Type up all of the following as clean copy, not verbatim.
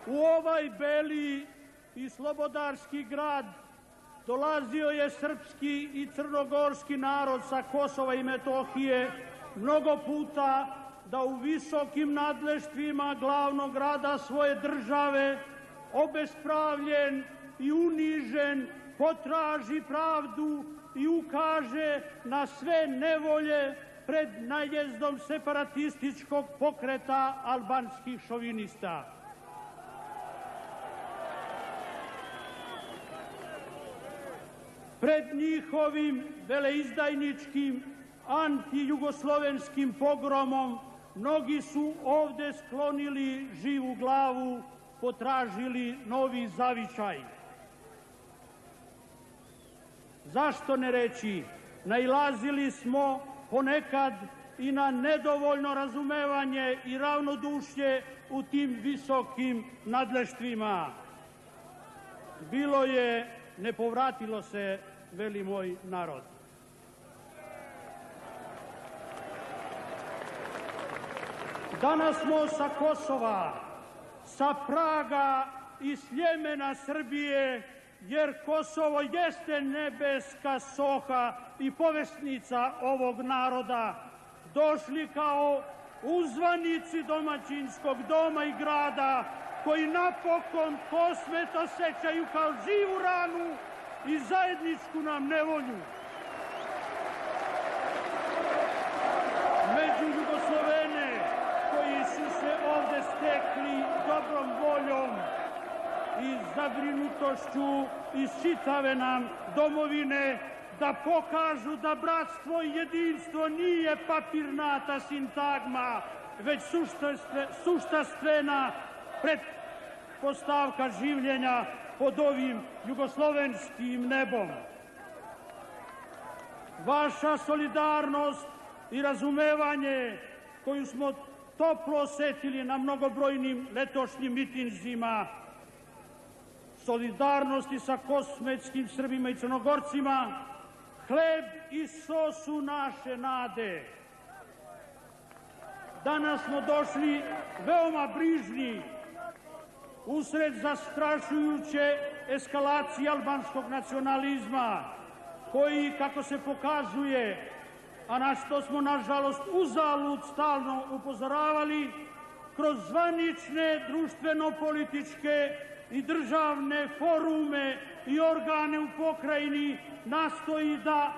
U ovaj beli i slobodarski grad dolazio je srpski i crnogorski narod sa Kosova i Metohije mnogo puta da u visokim nadleštvima glavnog grada svoje države, obespravljen i unižen, potraži pravdu i ukaže na sve nevolje pred najezdom separatističkog pokreta albanskih šovinista. Pred njihovim veleizdajničkim antijugoslovenskim pogromom mnogi su ovde sklonili živu glavu, potražili novi zavičaj. Zašto ne reći, nailazili smo ponekad i na nedovoljno razumevanje i ravnodušje u tim visokim nadleštvima. Bilo je, ne povratilo se, veli moj narod. Danas smo sa Kosova, sa praga i Sljemena Srbije, jer Kosovo jeste nebeska soha i povesnica ovog naroda, došli kao uzvanici domaćinskog doma i grada, koji napokon Kosmet osjećaju kao živu ranu i zajedničku nam nevolju. Među Jugoslovene koji su se ovde stekli dobrom voljom i zabrinutošću iz čitave nam domovine, da pokažu da bratstvo i jedinstvo nije papirnata sintagma, već suštastvena pretpostavka življenja pod ovim jugoslovenskim nebom. Vaša solidarnost i razumevanje koju smo toplo osetili na mnogobrojnim letošnjim mitinzima, solidarnosti sa kosmetskim Srbima i Crnogorcima, hleb i so su naše nade. Danas smo došli veoma brižni usred zastrašujuće eskalacije albanskog nacionalizma, koji, kako se pokazuje, a na što smo nažalost uzalud stalno upozoravali, kroz zvanične društveno-političke i državne forume i organe u pokrajini nastoji da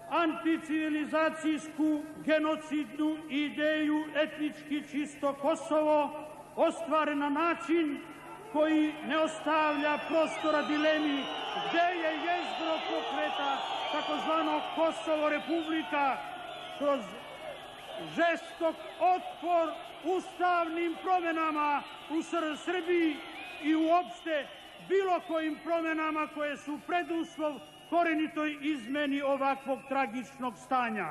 anticivilizacijsku genocidnu ideju etnički čisto Kosovo ostvare na način koji ne ostavlja prostora dilemi gde je jezgro pokreta takozvanog Kosovo Republika, kroz žestok otpor ustavnim promenama u Srbiji i uopšte bilo kojim promenama koje su preduslov korenitoj izmeni ovakvog tragičnog stanja.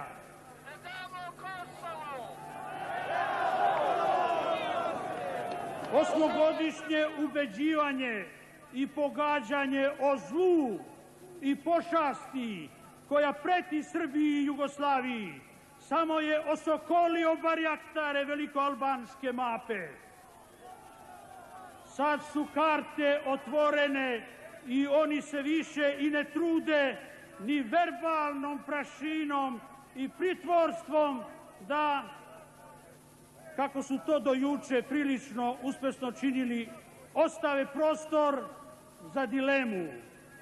Osmogodišnje ubeđivanje i pogađanje o zlu i pošasti koja preti Srbiji i Jugoslaviji samo je osokolio barjaktare velikoalbanske mape. Sad su karte otvorene i oni se više i ne trude ni verbalnom prašinom i pritvorstvom da, kako su to do juče prilično uspešno činili, ostave prostor za dilemu.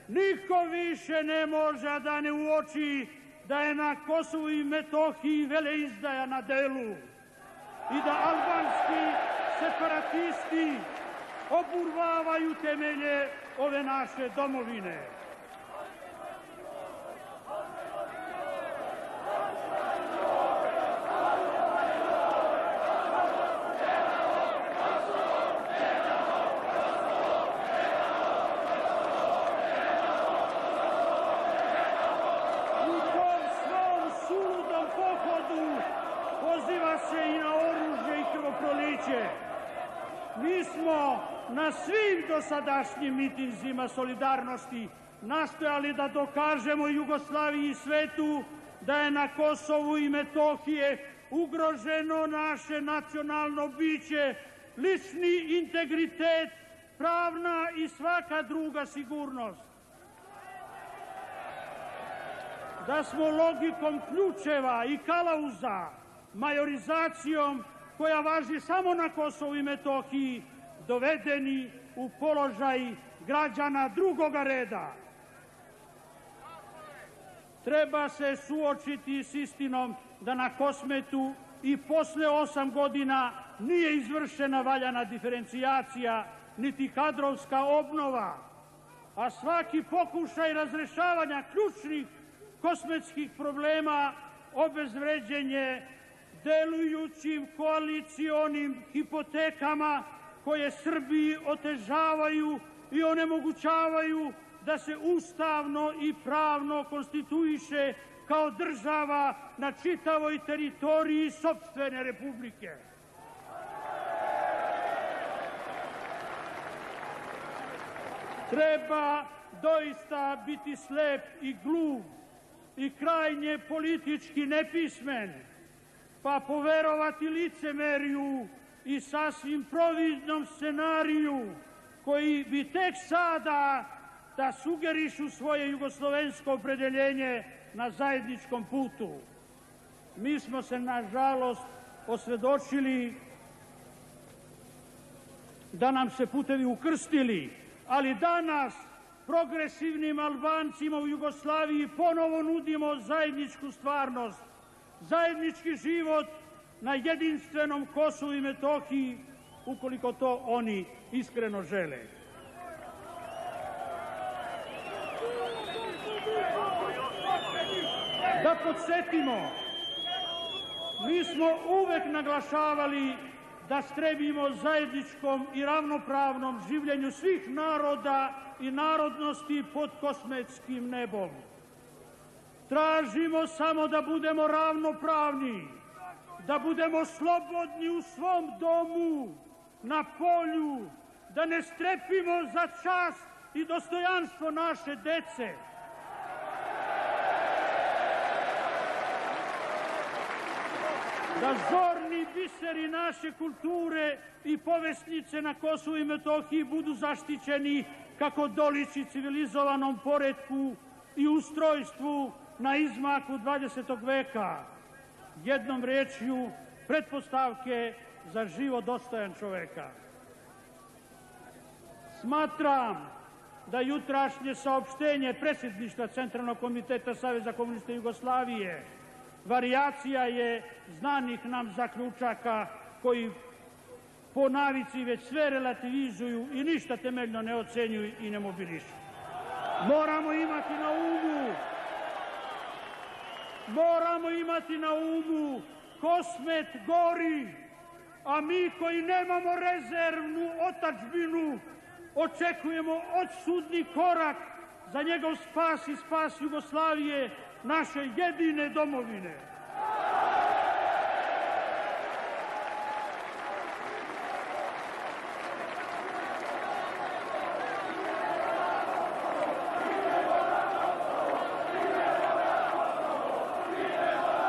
Niko više ne može da ne uoči da je na Kosovu i Metohiji veleizdaja na delu i da albanski separatisti oburvavaju temelje ove naše domovine. Mi smo na svim dosadašnjim mitinzima solidarnosti nastojali da dokažemo Jugoslaviji i svetu da je na Kosovu i Metohije ugroženo naše nacionalno biće lični integritet, pravna i svaka druga sigurnost. Da smo logikom ključeva i kalauza, majorizacijom koja važi samo na Kosovu i Metohiji, dovedeni u položaj građana drugoga reda. Treba se suočiti s istinom da na Kosmetu i posle 8 godina nije izvršena valjana diferencijacija niti kadrovska obnova, a svaki pokušaj razrešavanja ključnih kosmetskih problema obezvređen je delujućim koalicionim hipotekama koje Srbiji otežavaju i onemogućavaju da se ustavno i pravno konstituiše kao država na čitavoj teritoriji sopstvene republike. Treba doista biti slep i glup i krajnje politički nepismen, pa poverovati licemerju i sasvim providnom scenariju koji bi tek sada da sugerišu svoje jugoslovensko opredeljenje na zajedničkom putu. Mi smo se, nažalost, osvedočili da nam se putevi ukrstili, ali danas progresivnim Albancima u Jugoslaviji ponovo nudimo zajedničku stvarnost, zajednički život na jedinstvenom Kosovu i Metohiji, ukoliko to oni iskreno žele. Da podsjetimo, mi smo uvek naglašavali da strebimo zajedničkom i ravnopravnom življenju svih naroda i narodnosti pod kosmetskim nebom. Tražimo samo da budemo ravnopravni, da budemo slobodni u svom domu, na polju, da ne strepimo za čast i dostojanstvo naše dece. Da zorni biseri naše kulture i povesnice na Kosovu i Metohiji budu zaštićeni kako doliči civilizovanom poretku i ustrojstvu na izmaku 20. veka. Jednom rečju, pretpostavke za život dostojan čoveka. Smatram da jutrašnje saopštenje predsjedništva Centralnog komiteta Saveza komunista Jugoslavije varijacija je znanih nam zaključaka koji po navici već sve relativizuju i ništa temeljno ne ocenjuju i ne mobilišu. Moramo imati na umu Kosmet gori, a mi koji nemamo rezervnu otadžbinu očekujemo odsudni korak za njegov spas i spas Jugoslavije, naše jedine domovine.